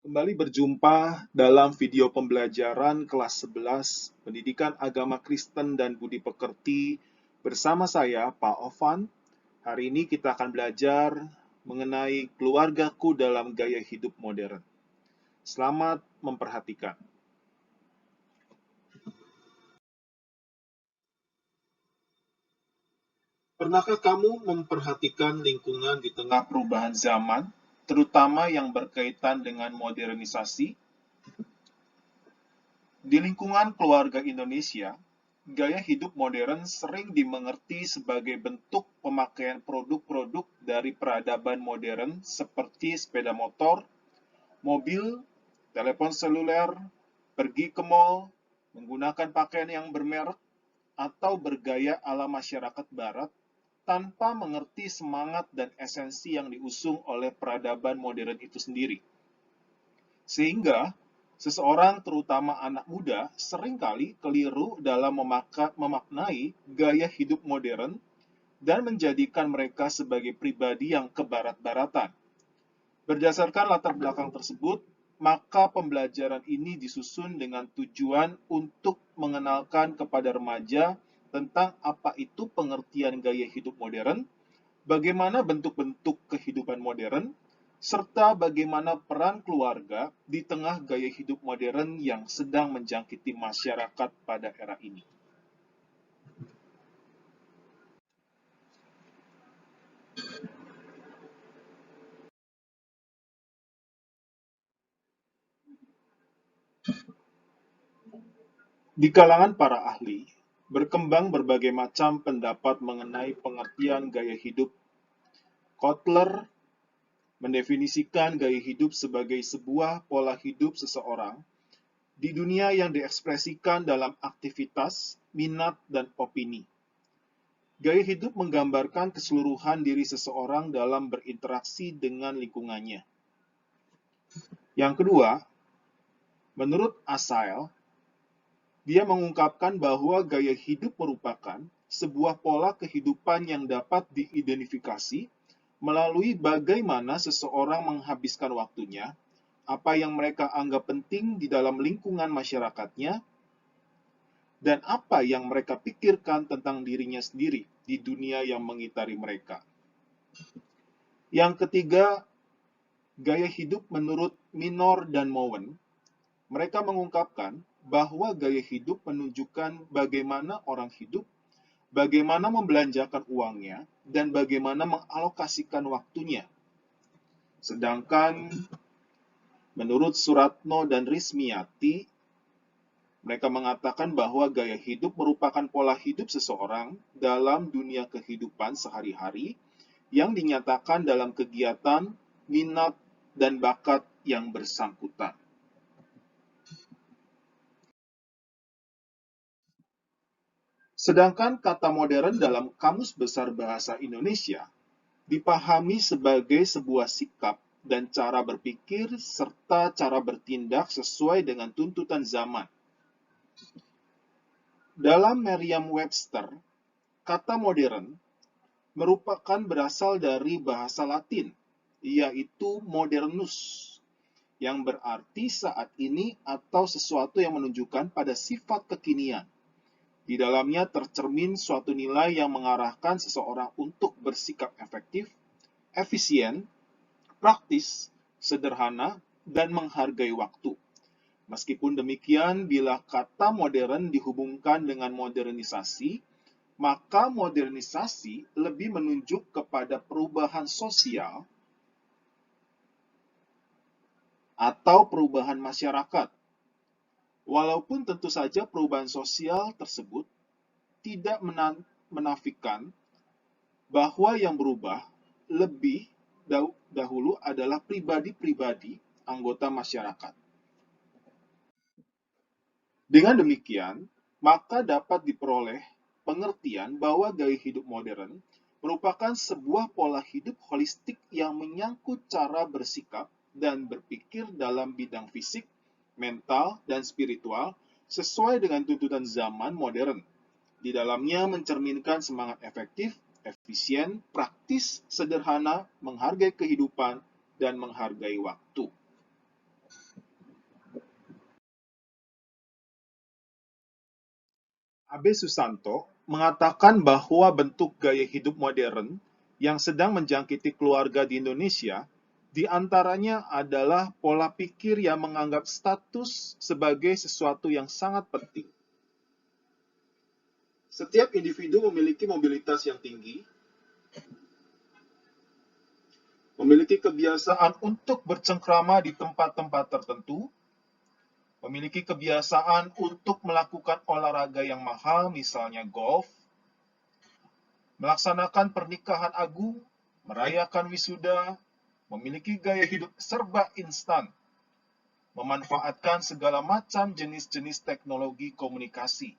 Kembali berjumpa dalam video pembelajaran kelas 11 Pendidikan Agama Kristen dan Budi Pekerti bersama saya, Pak Ovan. Hari ini kita akan belajar mengenai keluargaku dalam gaya hidup modern. Selamat memperhatikan. Pernahkah kamu memperhatikan lingkungan di tengah perubahan zaman, terutama yang berkaitan dengan modernisasi? Di lingkungan keluarga Indonesia, gaya hidup modern sering dimengerti sebagai bentuk pemakaian produk-produk dari peradaban modern seperti sepeda motor, mobil, telepon seluler, pergi ke mall, menggunakan pakaian yang bermerek, atau bergaya ala masyarakat barat tanpa mengerti semangat dan esensi yang diusung oleh peradaban modern itu sendiri. Sehingga seseorang, terutama anak muda, seringkali keliru dalam memaknai gaya hidup modern dan menjadikan mereka sebagai pribadi yang kebarat-baratan. Berdasarkan latar belakang tersebut, maka pembelajaran ini disusun dengan tujuan untuk mengenalkan kepada remaja tentang apa itu pengertian gaya hidup modern, bagaimana bentuk-bentuk kehidupan modern, serta bagaimana peran keluarga di tengah gaya hidup modern yang sedang menjangkiti masyarakat pada era ini. Di kalangan para ahli, berkembang berbagai macam pendapat mengenai pengertian gaya hidup. Kotler mendefinisikan gaya hidup sebagai sebuah pola hidup seseorang di dunia yang diekspresikan dalam aktivitas, minat, dan opini. Gaya hidup menggambarkan keseluruhan diri seseorang dalam berinteraksi dengan lingkungannya. Yang kedua, menurut Assael, dia mengungkapkan bahwa gaya hidup merupakan sebuah pola kehidupan yang dapat diidentifikasi melalui bagaimana seseorang menghabiskan waktunya, apa yang mereka anggap penting di dalam lingkungan masyarakatnya, dan apa yang mereka pikirkan tentang dirinya sendiri di dunia yang mengitari mereka. Yang ketiga, gaya hidup menurut Minor dan Mowen, mereka mengungkapkan bahwa gaya hidup menunjukkan bagaimana orang hidup, bagaimana membelanjakan uangnya, dan bagaimana mengalokasikan waktunya. Sedangkan menurut Suratno dan Rismiati, mereka mengatakan bahwa gaya hidup merupakan pola hidup seseorang dalam dunia kehidupan sehari-hari yang dinyatakan dalam kegiatan, minat, dan bakat yang bersangkutan. Sedangkan kata modern dalam Kamus Besar Bahasa Indonesia dipahami sebagai sebuah sikap dan cara berpikir serta cara bertindak sesuai dengan tuntutan zaman. Dalam Merriam-Webster, kata modern merupakan berasal dari bahasa Latin, yaitu modernus, yang berarti saat ini atau sesuatu yang menunjukkan pada sifat kekinian. Di dalamnya tercermin suatu nilai yang mengarahkan seseorang untuk bersikap efektif, efisien, praktis, sederhana, dan menghargai waktu. Meskipun demikian, bila kata modern dihubungkan dengan modernisasi, maka modernisasi lebih menunjuk kepada perubahan sosial atau perubahan masyarakat. Walaupun tentu saja perubahan sosial tersebut tidak menafikan bahwa yang berubah lebih dahulu adalah pribadi-pribadi anggota masyarakat. Dengan demikian, maka dapat diperoleh pengertian bahwa gaya hidup modern merupakan sebuah pola hidup holistik yang menyangkut cara bersikap dan berpikir dalam bidang fisik, mental, dan spiritual sesuai dengan tuntutan zaman modern. Di dalamnya mencerminkan semangat efektif, efisien, praktis, sederhana, menghargai kehidupan, dan menghargai waktu. Abe Susanto mengatakan bahwa bentuk gaya hidup modern yang sedang menjangkiti keluarga di Indonesia di antaranya adalah pola pikir yang menganggap status sebagai sesuatu yang sangat penting. Setiap individu memiliki mobilitas yang tinggi, memiliki kebiasaan untuk bercengkrama di tempat-tempat tertentu, memiliki kebiasaan untuk melakukan olahraga yang mahal, misalnya golf, melaksanakan pernikahan agung, merayakan wisuda, memiliki gaya hidup serba instan, memanfaatkan segala macam jenis-jenis teknologi komunikasi.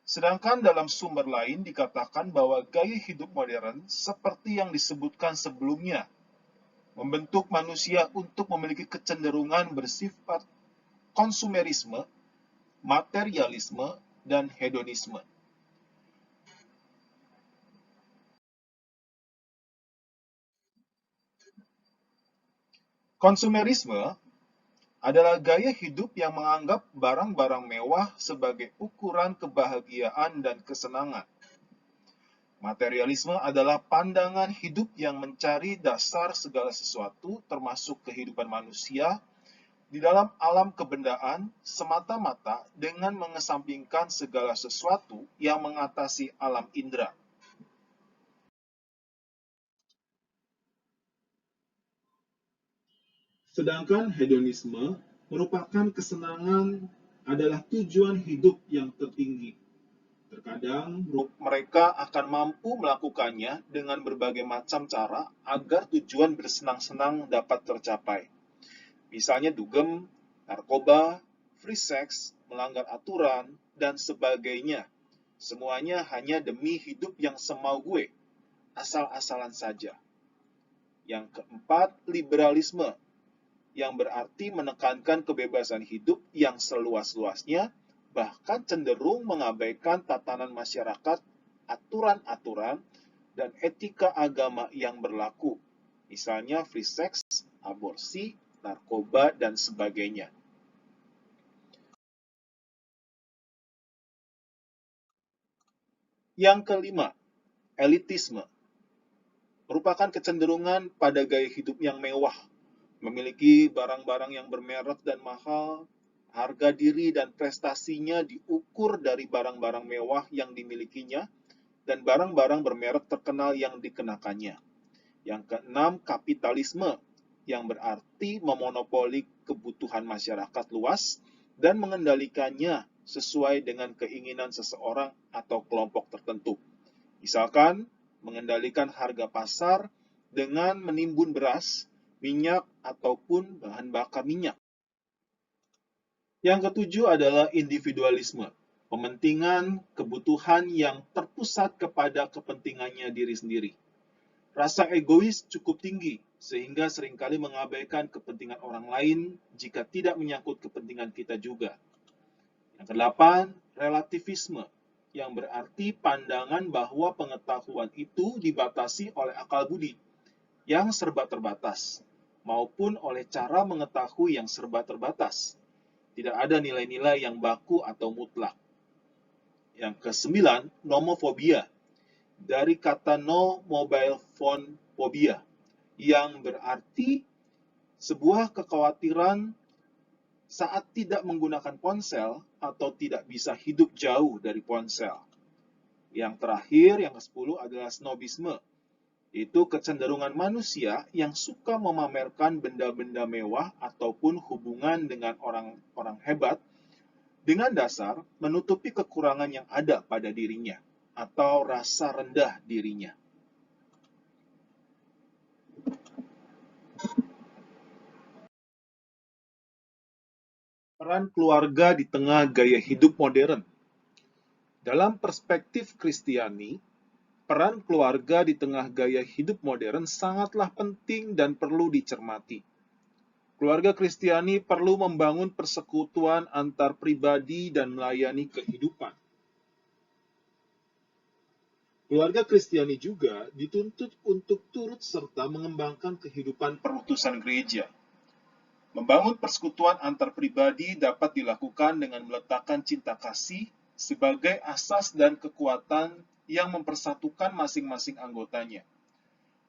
Sedangkan dalam sumber lain dikatakan bahwa gaya hidup modern seperti yang disebutkan sebelumnya, membentuk manusia untuk memiliki kecenderungan bersifat konsumerisme, materialisme, dan hedonisme. Konsumerisme adalah gaya hidup yang menganggap barang-barang mewah sebagai ukuran kebahagiaan dan kesenangan. Materialisme adalah pandangan hidup yang mencari dasar segala sesuatu, termasuk kehidupan manusia, di dalam alam kebendaan semata-mata dengan mengesampingkan segala sesuatu yang mengatasi alam indera. Sedangkan hedonisme merupakan kesenangan adalah tujuan hidup yang tertinggi. Terkadang mereka akan mampu melakukannya dengan berbagai macam cara agar tujuan bersenang-senang dapat tercapai. Misalnya dugem, narkoba, free sex, melanggar aturan, dan sebagainya. Semuanya hanya demi hidup yang semau gue, asal-asalan saja. Yang keempat, liberalisme, yang berarti menekankan kebebasan hidup yang seluas-luasnya, bahkan cenderung mengabaikan tatanan masyarakat, aturan-aturan, dan etika agama yang berlaku. Misalnya free sex, aborsi, narkoba, dan sebagainya. Yang kelima, elitisme merupakan kecenderungan pada gaya hidup yang mewah, memiliki barang-barang yang bermerek dan mahal, harga diri dan prestasinya diukur dari barang-barang mewah yang dimilikinya, dan barang-barang bermerek terkenal yang dikenakannya. Yang keenam, kapitalisme, yang berarti memonopoli kebutuhan masyarakat luas dan mengendalikannya sesuai dengan keinginan seseorang atau kelompok tertentu. Misalkan, mengendalikan harga pasar dengan menimbun beras, minyak, ataupun bahan bakar minyak. Yang ketujuh adalah individualisme, pementingan kebutuhan yang terpusat kepada kepentingannya diri sendiri. Rasa egois cukup tinggi, sehingga seringkali mengabaikan kepentingan orang lain jika tidak menyangkut kepentingan kita juga. Yang kedelapan, relativisme, yang berarti pandangan bahwa pengetahuan itu dibatasi oleh akal budi yang serba terbatas, maupun oleh cara mengetahui yang serba terbatas. Tidak ada nilai-nilai yang baku atau mutlak. Yang kesembilan, nomofobia, dari kata no mobile phone phobia, yang berarti sebuah kekhawatiran saat tidak menggunakan ponsel atau tidak bisa hidup jauh dari ponsel. Yang terakhir, yang ke-10 adalah snobisme, itu kecenderungan manusia yang suka memamerkan benda-benda mewah ataupun hubungan dengan orang-orang hebat dengan dasar menutupi kekurangan yang ada pada dirinya atau rasa rendah dirinya. Peran keluarga di tengah gaya hidup modern. Dalam perspektif Kristiani, peran keluarga di tengah gaya hidup modern sangatlah penting dan perlu dicermati. Keluarga Kristiani perlu membangun persekutuan antar pribadi dan melayani kehidupan. Keluarga Kristiani juga dituntut untuk turut serta mengembangkan kehidupan perutusan gereja. Membangun persekutuan antar pribadi dapat dilakukan dengan meletakkan cinta kasih sebagai asas dan kekuatan yang mempersatukan masing-masing anggotanya.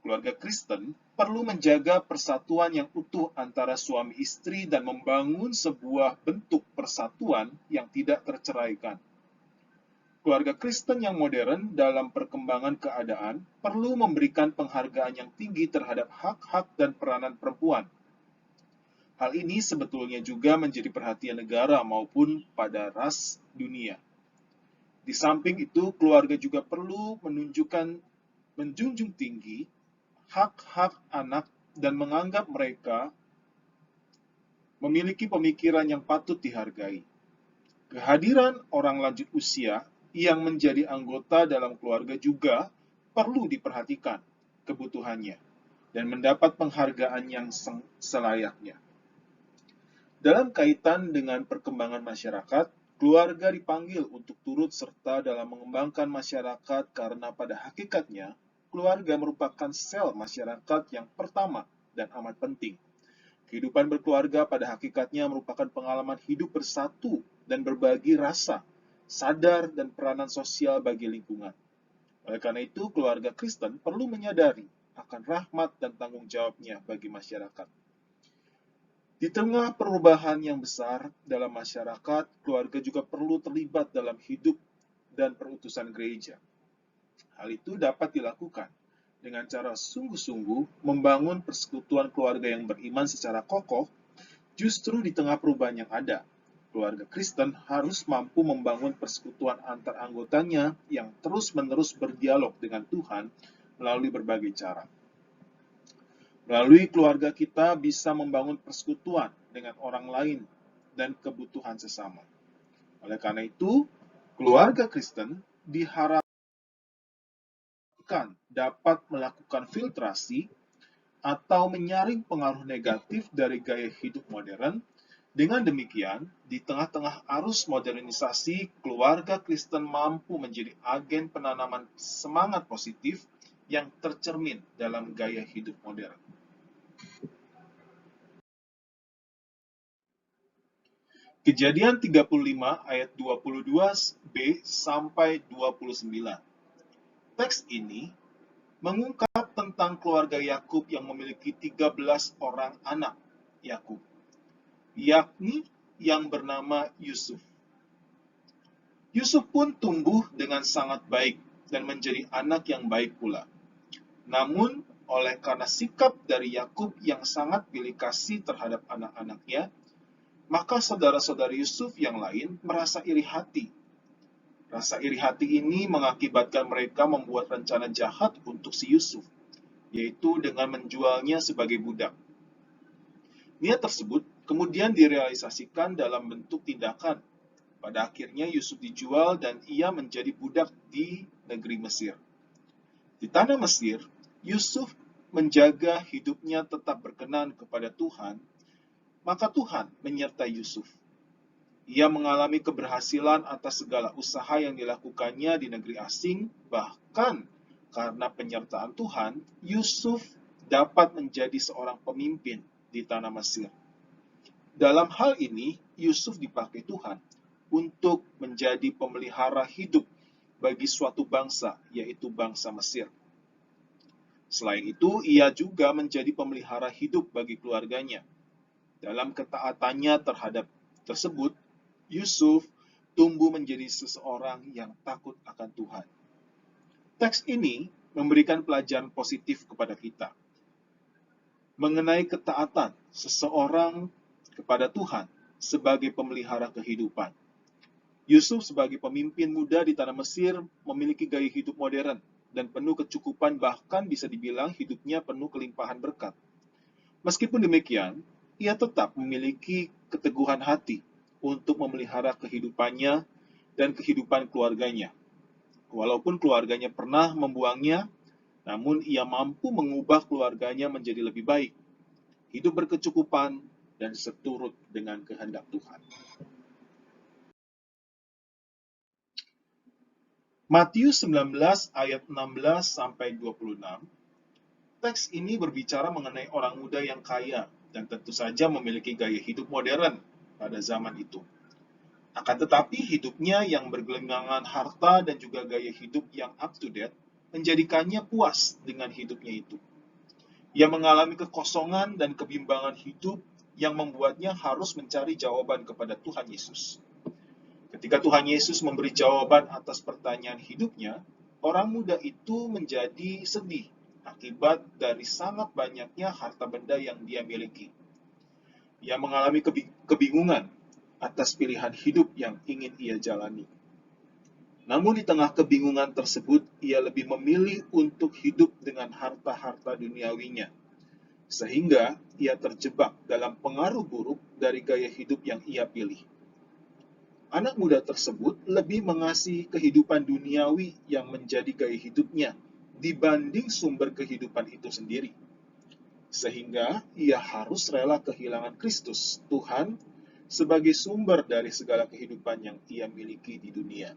Keluarga Kristen perlu menjaga persatuan yang utuh antara suami istri dan membangun sebuah bentuk persatuan yang tidak terceraikan. Keluarga Kristen yang modern dalam perkembangan keadaan perlu memberikan penghargaan yang tinggi terhadap hak-hak dan peranan perempuan. Hal ini sebetulnya juga menjadi perhatian negara maupun pada ras dunia. Di samping itu, keluarga juga perlu menjunjung tinggi hak-hak anak dan menganggap mereka memiliki pemikiran yang patut dihargai. Kehadiran orang lanjut usia yang menjadi anggota dalam keluarga juga perlu diperhatikan kebutuhannya dan mendapat penghargaan yang selayaknya. Dalam kaitan dengan perkembangan masyarakat, keluarga dipanggil untuk turut serta dalam mengembangkan masyarakat karena pada hakikatnya, keluarga merupakan sel masyarakat yang pertama dan amat penting. Kehidupan berkeluarga pada hakikatnya merupakan pengalaman hidup bersatu dan berbagi rasa, sadar, dan peranan sosial bagi lingkungan. Oleh karena itu, keluarga Kristen perlu menyadari akan rahmat dan tanggung jawabnya bagi masyarakat. Di tengah perubahan yang besar dalam masyarakat, keluarga juga perlu terlibat dalam hidup dan perutusan gereja. Hal itu dapat dilakukan dengan cara sungguh-sungguh membangun persekutuan keluarga yang beriman secara kokoh. Justru di tengah perubahan yang ada, keluarga Kristen harus mampu membangun persekutuan antar anggotanya yang terus-menerus berdialog dengan Tuhan melalui berbagai cara. Melalui keluarga kita bisa membangun persekutuan dengan orang lain dan kebutuhan sesama. Oleh karena itu, keluarga Kristen diharapkan dapat melakukan filtrasi atau menyaring pengaruh negatif dari gaya hidup modern. Dengan demikian, di tengah-tengah arus modernisasi, keluarga Kristen mampu menjadi agen penanaman semangat positif yang tercermin dalam gaya hidup modern. Kejadian 35 ayat 22b sampai 29. Teks ini mengungkap tentang keluarga Yakub yang memiliki 13 orang anak Yakub, yakni yang bernama Yusuf. Yusuf pun tumbuh dengan sangat baik dan menjadi anak yang baik pula. Namun, oleh karena sikap dari Yakub yang sangat pilih kasih terhadap anak-anaknya, maka saudara-saudari Yusuf yang lain merasa iri hati. Rasa iri hati ini mengakibatkan mereka membuat rencana jahat untuk si Yusuf, yaitu dengan menjualnya sebagai budak. Niat tersebut kemudian direalisasikan dalam bentuk tindakan. Pada akhirnya Yusuf dijual dan ia menjadi budak di negeri Mesir. Di tanah Mesir, Yusuf menjaga hidupnya tetap berkenan kepada Tuhan, maka Tuhan menyertai Yusuf. Ia mengalami keberhasilan atas segala usaha yang dilakukannya di negeri asing, bahkan karena penyertaan Tuhan, Yusuf dapat menjadi seorang pemimpin di tanah Mesir. Dalam hal ini, Yusuf dipakai Tuhan untuk menjadi pemelihara hidup bagi suatu bangsa, yaitu bangsa Mesir. Selain itu, ia juga menjadi pemelihara hidup bagi keluarganya. Dalam ketaatannya terhadap tersebut, Yusuf tumbuh menjadi seseorang yang takut akan Tuhan. Teks ini memberikan pelajaran positif kepada kita mengenai ketaatan seseorang kepada Tuhan sebagai pemelihara kehidupan. Yusuf sebagai pemimpin muda di tanah Mesir memiliki gaya hidup modern dan penuh kecukupan, bahkan bisa dibilang hidupnya penuh kelimpahan berkat. Meskipun demikian, ia tetap memiliki keteguhan hati untuk memelihara kehidupannya dan kehidupan keluarganya. Walaupun keluarganya pernah membuangnya, namun ia mampu mengubah keluarganya menjadi lebih baik, hidup berkecukupan, dan seturut dengan kehendak Tuhan. Matius 19 ayat 16 sampai 26. Teks ini berbicara mengenai orang muda yang kaya dan tentu saja memiliki gaya hidup modern pada zaman itu. Akan tetapi hidupnya yang bergelimpangan harta dan juga gaya hidup yang up to date menjadikannya puas dengan hidupnya itu. Ia mengalami kekosongan dan kebimbangan hidup yang membuatnya harus mencari jawaban kepada Tuhan Yesus. Ketika Tuhan Yesus memberi jawaban atas pertanyaan hidupnya, orang muda itu menjadi sedih akibat dari sangat banyaknya harta benda yang dia miliki. Ia mengalami kebingungan atas pilihan hidup yang ingin ia jalani. Namun di tengah kebingungan tersebut, ia lebih memilih untuk hidup dengan harta-harta duniawinya, sehingga ia terjebak dalam pengaruh buruk dari gaya hidup yang ia pilih. Anak muda tersebut lebih mengasihi kehidupan duniawi yang menjadi gaya hidupnya dibanding sumber kehidupan itu sendiri. Sehingga ia harus rela kehilangan Kristus, Tuhan, sebagai sumber dari segala kehidupan yang ia miliki di dunia.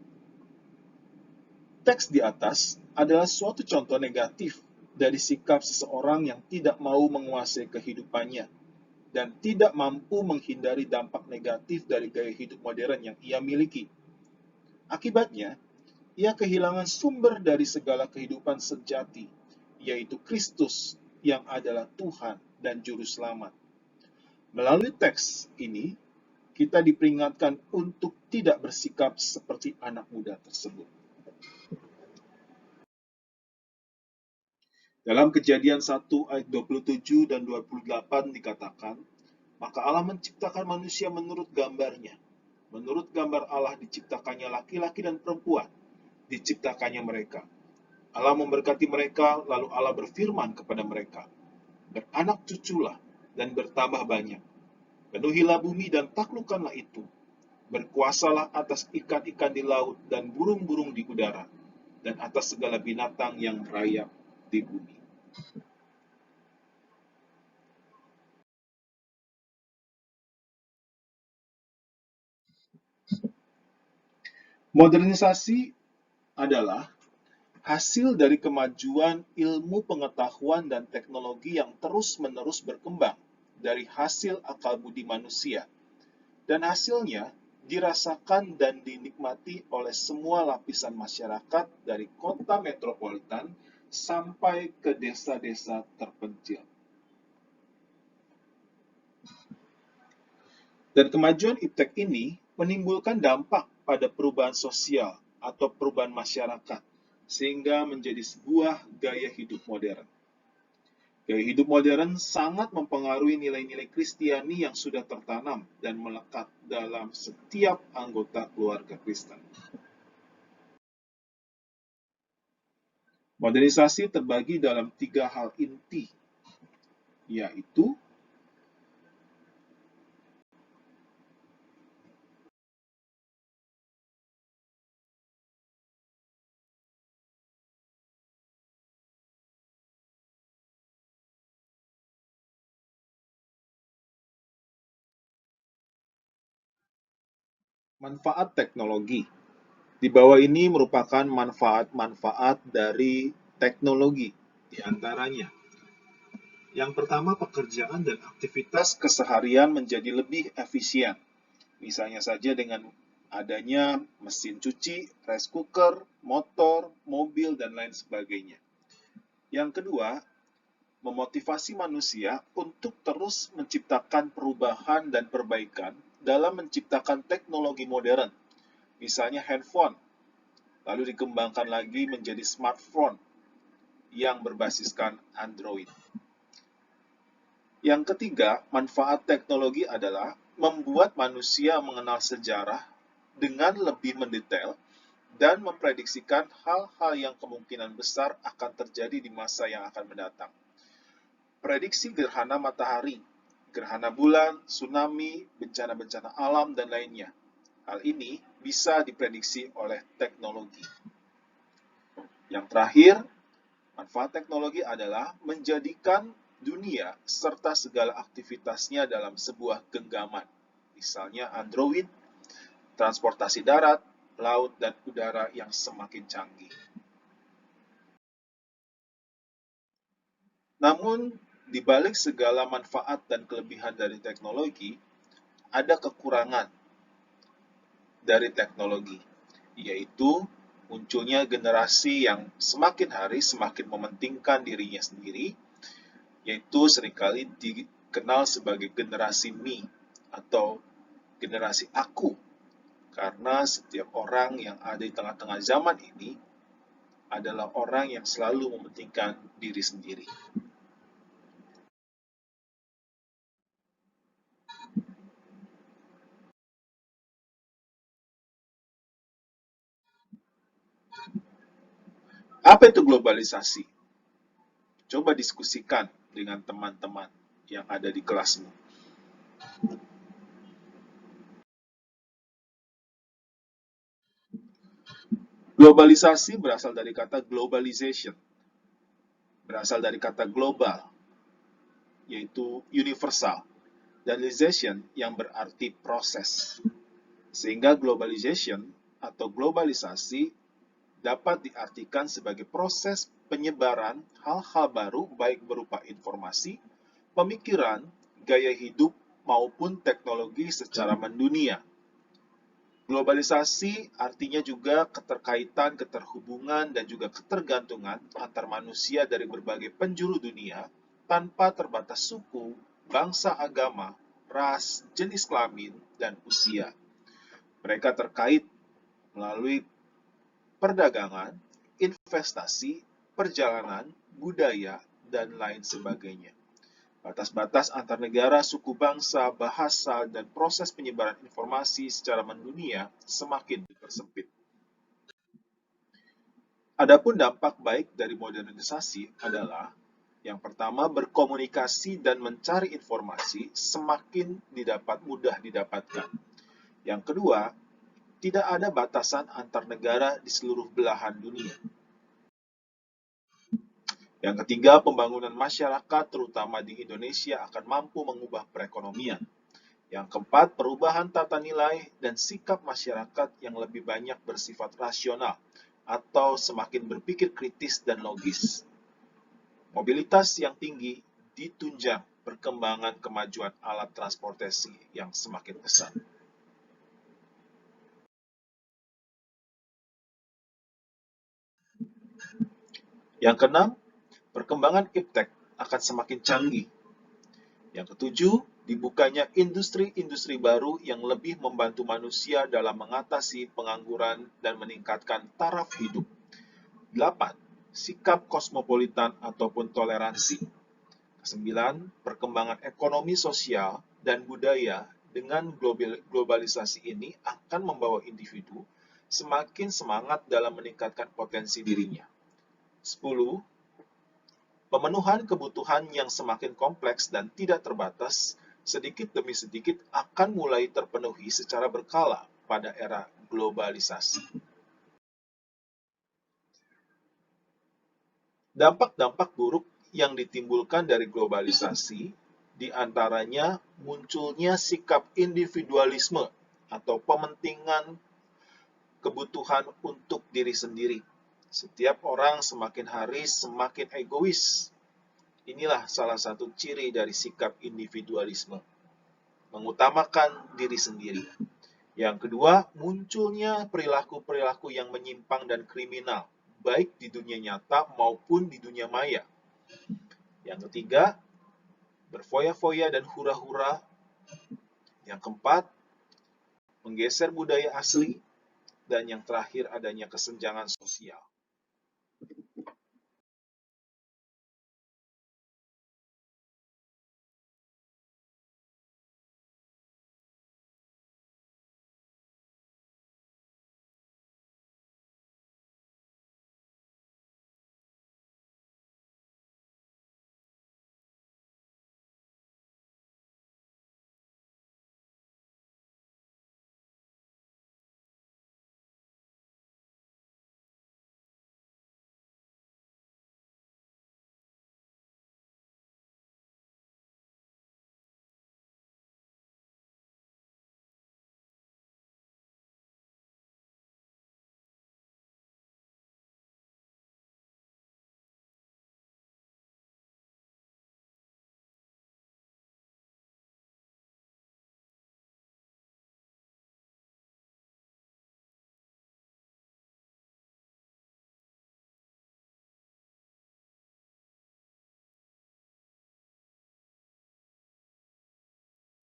Teks di atas adalah suatu contoh negatif dari sikap seseorang yang tidak mau menguasai kehidupannya dan tidak mampu menghindari dampak negatif dari gaya hidup modern yang ia miliki. Akibatnya, ia kehilangan sumber dari segala kehidupan sejati, yaitu Kristus yang adalah Tuhan dan Juru Selamat. Melalui teks ini, kita diperingatkan untuk tidak bersikap seperti anak muda tersebut. Dalam Kejadian 1 ayat 27 dan 28 dikatakan, maka Allah menciptakan manusia menurut gambarnya. Menurut gambar Allah diciptakannya laki-laki dan perempuan, diciptakannya mereka. Allah memberkati mereka, lalu Allah berfirman kepada mereka, beranak cuculah dan bertambah banyak. Penuhilah bumi dan taklukkanlah itu. Berkuasalah atas ikan-ikan di laut dan burung-burung di udara, dan atas segala binatang yang merayap di bumi. Modernisasi adalah hasil dari kemajuan ilmu pengetahuan dan teknologi yang terus-menerus berkembang dari hasil akal budi manusia. Dan hasilnya dirasakan dan dinikmati oleh semua lapisan masyarakat dari kota metropolitan sampai ke desa-desa terpencil. Dan kemajuan iptek ini menimbulkan dampak pada perubahan sosial atau perubahan masyarakat, sehingga menjadi sebuah gaya hidup modern. Gaya hidup modern sangat mempengaruhi nilai-nilai Kristiani yang sudah tertanam dan melekat dalam setiap anggota keluarga Kristen. Modernisasi terbagi dalam 3 hal inti, yaitu manfaat teknologi. Di bawah ini merupakan manfaat-manfaat dari teknologi, di antaranya. Yang pertama, pekerjaan dan aktivitas keseharian menjadi lebih efisien. Misalnya saja dengan adanya mesin cuci, rice cooker, motor, mobil, dan lain sebagainya. Yang kedua, memotivasi manusia untuk terus menciptakan perubahan dan perbaikan dalam menciptakan teknologi modern. Misalnya handphone, lalu dikembangkan lagi menjadi smartphone yang berbasiskan Android. Yang ketiga, manfaat teknologi adalah membuat manusia mengenal sejarah dengan lebih mendetail dan memprediksikan hal-hal yang kemungkinan besar akan terjadi di masa yang akan mendatang. Prediksi gerhana matahari, gerhana bulan, tsunami, bencana-bencana alam, dan lainnya. Hal ini bisa diprediksi oleh teknologi. Yang terakhir, manfaat teknologi adalah menjadikan dunia serta segala aktivitasnya dalam sebuah genggaman. Misalnya Android, transportasi darat, laut, dan udara yang semakin canggih. Namun, di balik segala manfaat dan kelebihan dari teknologi, ada kekurangan. dari teknologi, yaitu munculnya generasi yang semakin hari semakin mementingkan dirinya sendiri, yaitu seringkali dikenal sebagai generasi me atau generasi aku, karena setiap orang yang ada di tengah-tengah zaman ini adalah orang yang selalu mementingkan diri sendiri. Apa itu globalisasi? Coba diskusikan dengan teman-teman yang ada di kelasmu. Globalisasi berasal dari kata globalization, berasal dari kata global, yaitu universal, dan ization yang berarti proses. Sehingga globalization atau globalisasi dapat diartikan sebagai proses penyebaran hal-hal baru baik berupa informasi, pemikiran, gaya hidup, maupun teknologi secara mendunia. Globalisasi artinya juga keterkaitan, keterhubungan, dan juga ketergantungan antar manusia dari berbagai penjuru dunia tanpa terbatas suku, bangsa, agama, ras, jenis kelamin, dan usia. Mereka terkait melalui perdagangan, investasi, perjalanan, budaya, dan lain sebagainya. Batas-batas antar negara, suku bangsa, bahasa, dan proses penyebaran informasi secara mendunia semakin dipersempit. Adapun dampak baik dari modernisasi adalah yang pertama, berkomunikasi dan mencari informasi semakin mudah didapatkan. Yang kedua, tidak ada batasan antar negara di seluruh belahan dunia. Yang ketiga, pembangunan masyarakat, terutama di Indonesia, akan mampu mengubah perekonomian. Yang keempat, perubahan tata nilai dan sikap masyarakat yang lebih banyak bersifat rasional atau semakin berpikir kritis dan logis. Mobilitas yang tinggi ditunjang perkembangan kemajuan alat transportasi yang semakin pesat. Yang keenam, perkembangan iptek akan semakin canggih. Yang ketujuh, dibukanya industri-industri baru yang lebih membantu manusia dalam mengatasi pengangguran dan meningkatkan taraf hidup. 8. Sikap kosmopolitan ataupun toleransi. 9. Perkembangan ekonomi sosial dan budaya dengan globalisasi ini akan membawa individu semakin semangat dalam meningkatkan potensi dirinya. 10. Pemenuhan kebutuhan yang semakin kompleks dan tidak terbatas, sedikit demi sedikit akan mulai terpenuhi secara berkala pada era globalisasi. Dampak-dampak buruk yang ditimbulkan dari globalisasi, di antaranya munculnya sikap individualisme atau pementingan kebutuhan untuk diri sendiri. Setiap orang semakin hari semakin egois. Inilah salah satu ciri dari sikap individualisme, mengutamakan diri sendiri. Yang kedua, munculnya perilaku-perilaku yang menyimpang dan kriminal, baik di dunia nyata maupun di dunia maya. Yang ketiga, berfoya-foya dan hura-hura. Yang keempat, menggeser budaya asli. Dan yang terakhir, adanya kesenjangan sosial.